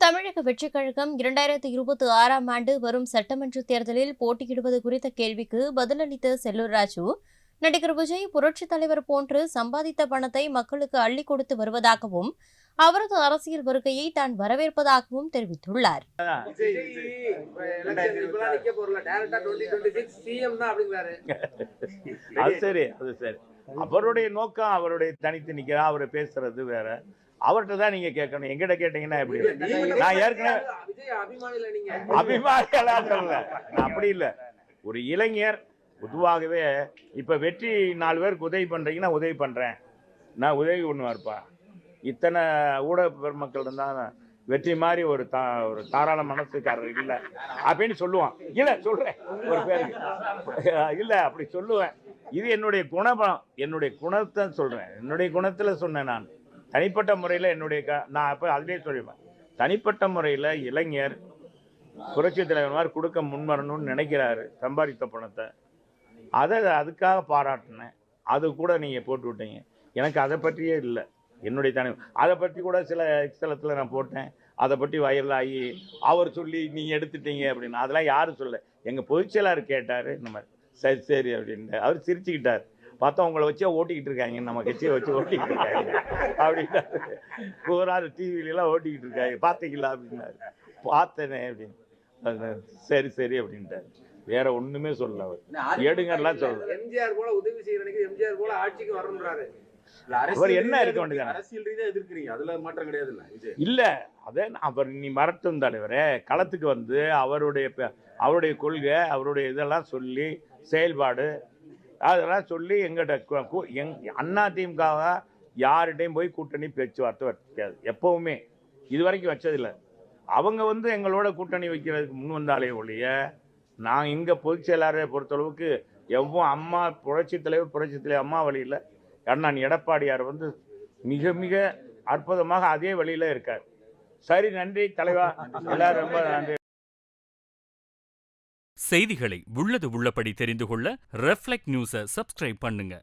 தமிழக வெற்றிக் கழகம் 2026ஆம் ஆண்டு வரும் சட்டமன்ற தேர்தலில் போட்டியிடுவது குறித்த கேள்விக்கு பதிலளித்த செல்லூர் ராஜு, நடிகர் விஜய் புரட்சித் தலைவர் போன்று சம்பாதித்த பணத்தை மக்களுக்கு அள்ளிக் கொடுத்து வருவதாகவும், அவரது அரசியல் வருகையை தான் வரவேற்பதாகவும் தெரிவித்துள்ளார். அவருடைய நோக்கம், அவருடைய தனித்து நிக்கிறா, அவரை பேசுறது வேற. அவர்கிட்ட தான் நீங்க கேட்கணும். எங்கிட்ட கேட்டீங்கன்னா எப்படி? நான் ஏற்கனவே அபிமானிகளா சொல்லல, அப்படி இல்லை. ஒரு இளைஞர் பொதுவாகவே இப்ப வெற்றி 4 பேருக்கு உதவி பண்றீங்கன்னா உதவி பண்றேன், நான் உதவி பண்ணுவார்ப்பா. இத்தனை ஊடக பெருமக்கள் இருந்தா வெற்றி மாதிரி ஒரு தாராள மனசுக்காரர் இல்லை அப்படின்னு சொல்லுவான். இல்ல சொல்றேன், ஒரு பேருக்கு இல்ல அப்படி சொல்லுவேன். இது என்னுடைய குணம், என்னுடைய குணத்தை சொல்றேன். என்னுடைய குணத்துல சொன்னேன். நான் தனிப்பட்ட முறையில் நான் அப்போ அதிலே சொல்லுவேன், தனிப்பட்ட முறையில் இளைஞர் புரட்சி தலைவர் மாதிரி கொடுக்க முன்வரணும்னு நினைக்கிறாரு சம்பாதித்த பணத்தை. அதுக்காக பாராட்டினேன். அது கூட நீங்கள் போட்டு விட்டீங்க. எனக்கு அதை பற்றியே இல்லை. என்னுடைய அதை பற்றி கூட சில ஸ்தலத்தில் நான் போட்டேன். அதை பற்றி வைரல் ஆகி அவர் சொல்லி நீங்கள் எடுத்துட்டீங்க அப்படின்னு. அதெல்லாம் யாரும் சொல்ல. எங்கள் பொதுச்செயலாளர் கேட்டார், இந்த மாதிரி சரி சரி அப்படின்ட்டு அவர் சிரிச்சுக்கிட்டார். பார்த்தா உங்களை வச்சே ஓட்டிக்கிட்டு இருக்காங்க, நம்ம கட்சியை வச்சு ஓட்டிக்கிட்டு இருக்காங்க அப்படின்னாரு. பூராது டிவிலெலாம் ஓட்டிக்கிட்டு இருக்காங்க, பார்த்தீங்களா அப்படின்னாரு. பார்த்தனே அப்படின்னு. சரி சரி அப்படின்ட்டாரு. வேற ஒண்ணுமே சொல்லல. அவர் எடுங்கலாம் சொல்லல. எம்ஜிஆர் போல உதவி செய்யறதுக்கு எம்ஜிஆர் போல ஆட்சிக்கு வரணும்ன்றாரு. அவர் என்ன இருக்க வேண்டியது? அரசியல் ரீதியா எதிர்க்கிறீங்க, அதுல மாற்றம் கிடையாது இல்ல. அதே அவர் நீ மறட்டும் தலைவரே, களத்துக்கு வந்து அவருடைய கொள்கை, அவருடைய இதெல்லாம் சொல்லி செயல்பாடு அதெல்லாம் சொல்லி எங்கிட்ட அதிமுக யார்கிட்டையும் போய் கூட்டணி பேச்சுவார்த்தை வைக்காது. எப்பவுமே இது வரைக்கும் வச்சதில்லை. அவங்க வந்து எங்களோட கூட்டணி வைக்கிறதுக்கு முன் வந்தாலே ஒழிய, நான் இங்கே பொதுச் செயலாளரை பொறுத்தளவுக்கு அம்மா புரட்சி தலைவர் அம்மா வழியில் அண்ணன் எடப்பாடியார் வந்து மிக மிக அற்புதமாக அதே வழியில் இருக்கார். சரி, நன்றி தலைவா, எல்லாரும் ரொம்ப நன்றி. செய்திகளை உள்ளது உள்ளபடி தெரிந்து கொள்ள ரெஃப்ளெக்ட் நியூஸை சப்ஸ்கிரைப் பண்ணுங்க.